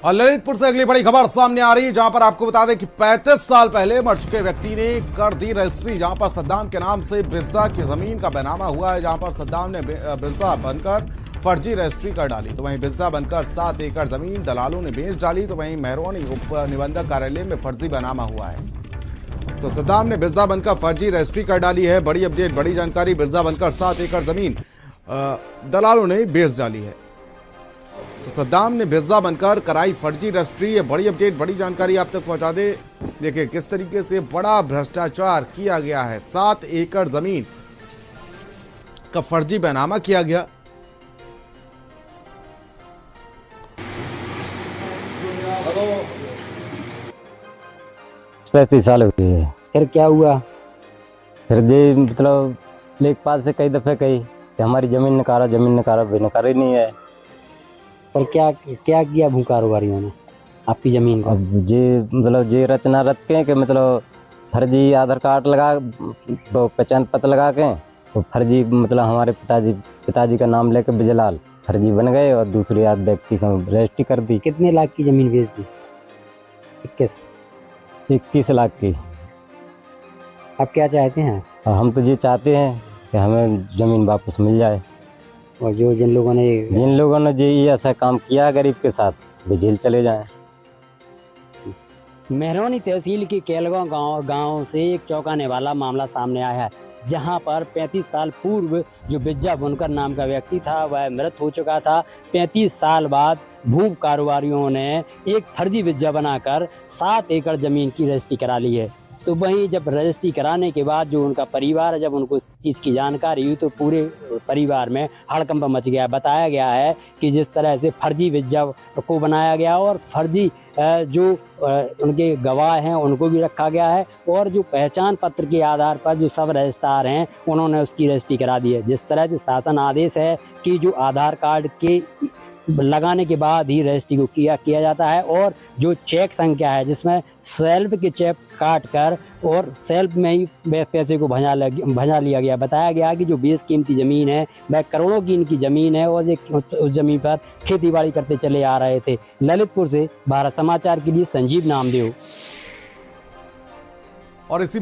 और ललितपुर से अगली बड़ी खबर सामने आ रही है, जहां पर आपको बता दें कि 35 साल पहले मर चुके व्यक्ति ने कर दी रजिस्ट्री। जहां पर सद्दाम के नाम से बिजदा की जमीन का बैनामा हुआ है, जहां पर सद्दाम ने बिजदा बनकर फर्जी रजिस्ट्री कर डाली। तो वहीं बिजदा बनकर 7 एकड़ जमीन दलालों ने बेच डाली। तो वहीं मेहरौनी उप निबंधक कार्यालय में फर्जी बैनामा हुआ है। तो सद्दाम ने बिजदा बनकर फर्जी रजिस्ट्री कर डाली है। बड़ी अपडेट, बड़ी जानकारी। बिजदा बनकर 7 एकड़ जमीन दलालों ने बेच डाली है। तो सद्दाम ने बिजदा बनकर कराई फर्जी रजिस्ट्री। ये बड़ी अपडेट, बड़ी जानकारी आप तक पहुंचा दे। देखिए किस तरीके से बड़ा भ्रष्टाचार किया गया है। 7 एकड़ जमीन का फर्जी बैनामा किया गया। पैंतीस साल हो गए है। फिर क्या हुआ? फिर जी मतलब लेखपाल से कई दफे कही कि हमारी जमीन नकारा ही नहीं है। पर क्या क्या किया भू कारोबारियों ने आपकी जमीन को? अब जी मतलब जी रचना रच के कि मतलब फर्जी आधार कार्ड लगा, तो पहचान पत्र लगा के तो फर्जी मतलब हमारे पिताजी का नाम लेके बिजलाल फर्जी बन गए और दूसरे आध व्यक्ति को रजिस्ट्री कर दी। कितने लाख की जमीन बेच दी? 21 लाख की। आप क्या चाहते हैं? और हम तो ये चाहते हैं कि हमें ज़मीन वापस मिल जाए। और जिन लोगों ने ये ऐसा काम किया गरीब के साथ, वे जेल चले जाएं। मेहरौनी तहसील के केलगांव गांव से एक चौंकाने वाला मामला सामने आया है, जहां पर 35 साल पूर्व जो बिज्जा बुनकर नाम का व्यक्ति था वह मृत हो चुका था। 35 साल बाद भू कारोबारियों ने एक फर्जी बिज्जा बनाकर 7 एकड़ ज़मीन की रजिस्ट्री करा ली है। तो वहीं जब रजिस्ट्री कराने के बाद जो उनका परिवार है, जब उनको इस चीज़ की जानकारी हुई तो पूरे परिवार में हड़कंप मच गया। बताया गया है कि जिस तरह से फर्जी बिज्जा को बनाया गया और फर्जी जो उनके गवाह हैं उनको भी रखा गया है, और जो पहचान पत्र के आधार पर जो सब रजिस्ट्रार हैं उन्होंने उसकी रजिस्ट्री करा दी है। जिस तरह से शासन आदेश है कि जो आधार कार्ड के लगाने के बाद ही रजिस्ट्री को किया जाता है, और जो चेक संख्या है जिसमें सेल्फ के चेक काट कर और सेल्फ में ही पैसे को भंजा लिया गया। बताया गया कि जो बेशकीमती ज़मीन है वह करोड़ों की इनकी ज़मीन है, और उस ज़मीन पर खेतीबाड़ी करते चले आ रहे थे। ललितपुर से भारत समाचार के लिए संजीव नामदेव। और इसी